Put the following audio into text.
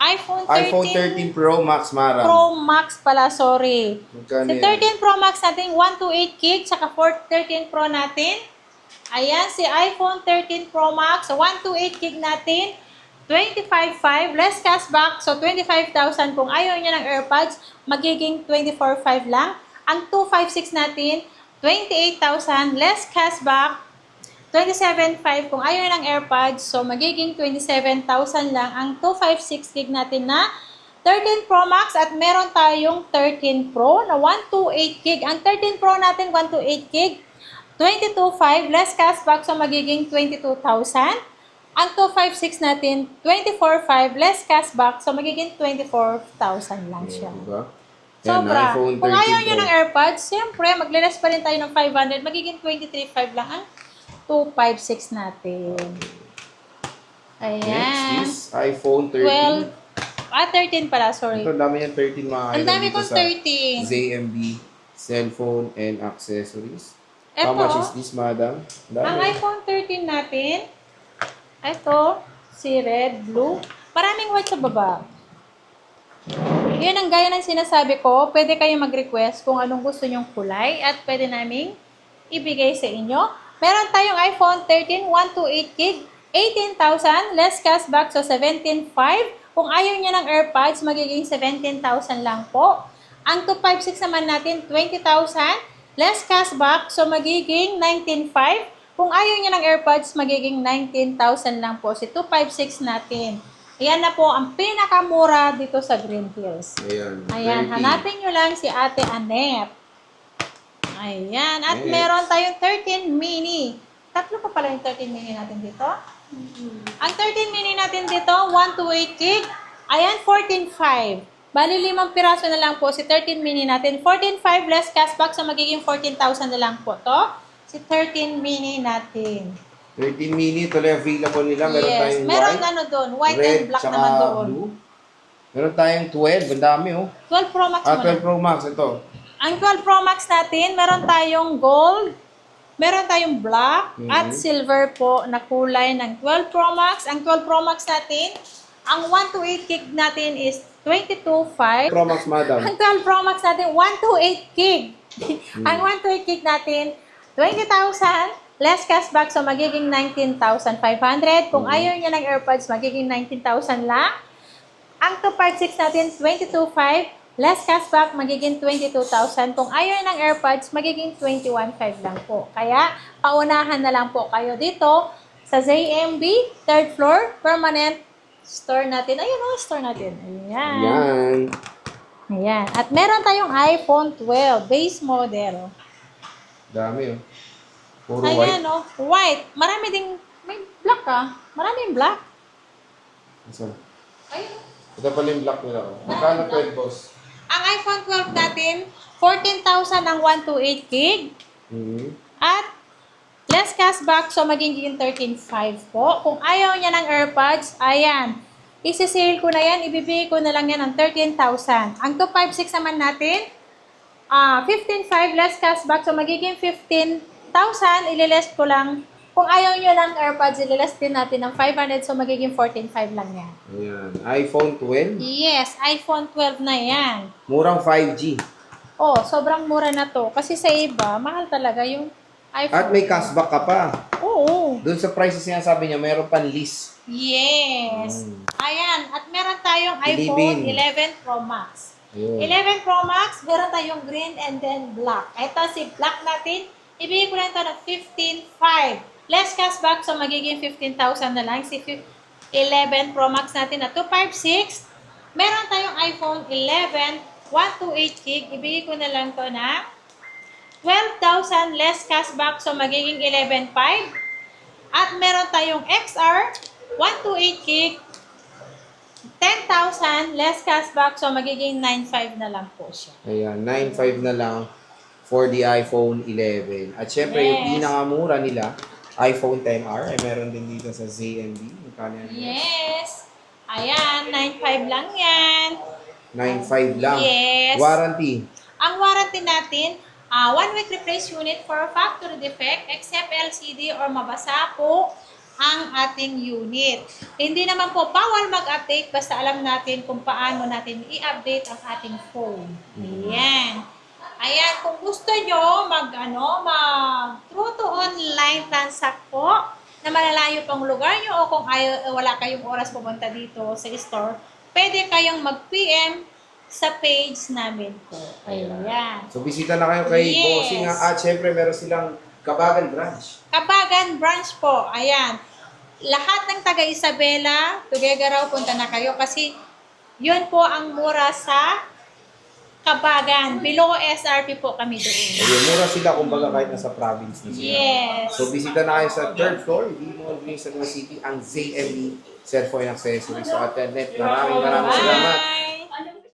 iPhone 13 Pro Max, Mara. Pro Max pala, sorry. Magkano Si yan? 13 Pro Max natin, 128 gig, saka 13 Pro natin. Ayan, si iPhone 13 Pro Max, 128 gig natin, 25,500, less cashback, so 25,000. Kung ayaw niya ng AirPods, magiging 24,500 lang. Ang 256 natin, 28,000, less cashback, 27,500 kung ayaw ng AirPods, so magiging 27,000 lang ang 256 gig natin na 13 Pro Max at meron tayong 13 Pro na 128 gig. Ang 13 Pro natin 128 gig, 22,500 less cashback, so magiging 22,000. Ang 256 natin 24,500 less cashback, so magiging 24,000 lang siya. Diba? Sobra. iPhone 13 Kung ayaw nyo Pro. ng AirPods, siyempre, magle-less pa rin tayo ng 500. Magiging 23,500 lang ang 256 natin. Ayan. Next is iPhone 13. 13 pala, sorry. Ito, dami yan 13 mga Ang item dami dito kong sa 13. ZMB, cellphone, and accessories. Eto, How much is this, madam? ang Dami. iPhone 13 natin, ito, si red, blue. Maraming white sa baba. Yun ang gaya ng sinasabi ko, pwede kayong mag-request kung anong gusto nyong kulay at pwede naming ibigay sa inyo. Meron tayong iPhone 13, 128 gig, 18,000, less cashback, so 17,500. Kung ayaw niya ng AirPods, magiging 17,000 lang po. Ang 256 naman natin, 20,000, less cashback, so magiging 19,500. Kung ayaw niya ng AirPods, magiging 19,000 lang po. Si 256 natin. Ayan na po ang pinakamura dito sa Green Hills. Ayan. Ayan, 13. hanapin nyo lang si Ate Annette. Ayan, at Next. meron tayong 13 mini. Tatlo pa pala yung 13 mini natin dito. Ang 13 mini natin dito, 128 gig. Ayan, 14,500. Bali, 5 piraso na lang po si 13 mini natin. 14,500 less cashback, so magiging 14,000 na lang po to. Si 13 mini natin. 13 mini, ito lang available nila. Meron Yes, tayong meron white, ano doon, white red, and black tsaka naman doon. blue. Meron tayong 12, ang dami oh. 12 Pro Max muna. 12 Pro Max, ito. Ang 12 Pro Max natin, meron tayong gold, meron tayong black, at silver po na kulay ng 12 Pro Max. Ang 12 Pro Max natin, ang 128 gig natin is 22,500. Pro Max, madam. Ang 12 Pro Max natin, 128 gig. Ang 128 gig natin, 20,000, less cashback, so magiging 19,500. Kung ayaw niya ng AirPods, magiging 19,000 lang. Ang 256 natin, 22,500. Less cashback, magiging 22,000. Kung ayaw ng AirPods, magiging 21,500 lang po. Kaya, paunahan na lang po kayo dito sa ZMB, 3rd floor, permanent store natin. Ayun o, store natin. Ayan. Yan. Ayan. At meron tayong iPhone 12, base model. Dami oh. Puro Ayan white. o, white. Marami ding, may black ah. Maraming black. Isa. Ayun. Ito pala yung black nila oh. Magkano 12, boss? Ang iPhone 12 natin, 14,000 ang 128 gig. At less cashback, so magiging 13,500 po. Kung ayaw niya ng AirPods, ayan. Isi-sale ko na yan, ibibigay ko na lang yan ng 13,000. Ang 256 naman natin, 15,500 less cashback, so magiging 15,000. Ililess ko lang. Kung ayaw niyo ng AirPods, ililess din natin ng 500, so magiging 14,500 lang yan. Ayan. iPhone 12. Yes, iPhone 12 na yan. Murang 5G. Oh, sobrang mura na to. Kasi sa iba, mahal talaga yung iPhone. At may cashback ka pa. Oo. Doon sa prices niya sabi niya, meron pang list. Yes. Ayan. At meron tayong iPhone Pilipin. 11 Pro Max. Ayun. 11 Pro Max, meron tayong green and then black. Ito si black natin, ibigay ko lang ito ng 15,500. Less cashback, so magiging 15,000 na lang. Si 11 Pro Max natin na 256. Meron tayong iPhone 11, 128 gig. Ibigay ko na lang to na 12,000 less cashback, so magiging 11,500. At meron tayong XR, 128 gig, 10,000 less cashback, so magiging 9,500 na lang po siya. Ayan, 9,500 na lang for the iPhone 11. At syempre, yung Yes. pinakamura nila, iPhone 10R, ay meron din dito sa ZMB. Magkano yan? Yes. Ayan, 9,500 lang yan. 9,500 lang. Yes. Warranty. Ang warranty natin, 1 week replace unit for factory defect except LCD or mabasa po. ang ating unit. Hindi naman po bawal mag-update basta alam natin kung paano natin i-update ang ating phone. Ayan. Ayan, kung gusto nyo mag true to online transact po na malalayo pang lugar nyo o kung wala kayong oras pumunta dito sa store, pwede kayong mag-PM sa page namin po. Ayan. So, bisita na kayo kay Yes. Bossing. At syempre, meron silang Kabagan branch. Kabagan branch po. Ayan. Lahat ng taga Isabela, Tuguegarao, punta na kayo kasi yun po ang mura sa Kabagan. Below SRP po kami doon. Ayun, mura sila kumbaga kahit nasa province na sila. Yes. So, bisita na kayo sa third floor, D Mall Green sa City, ang ZME Cellphone Accessories. So, at net, maraming salamat. Bye!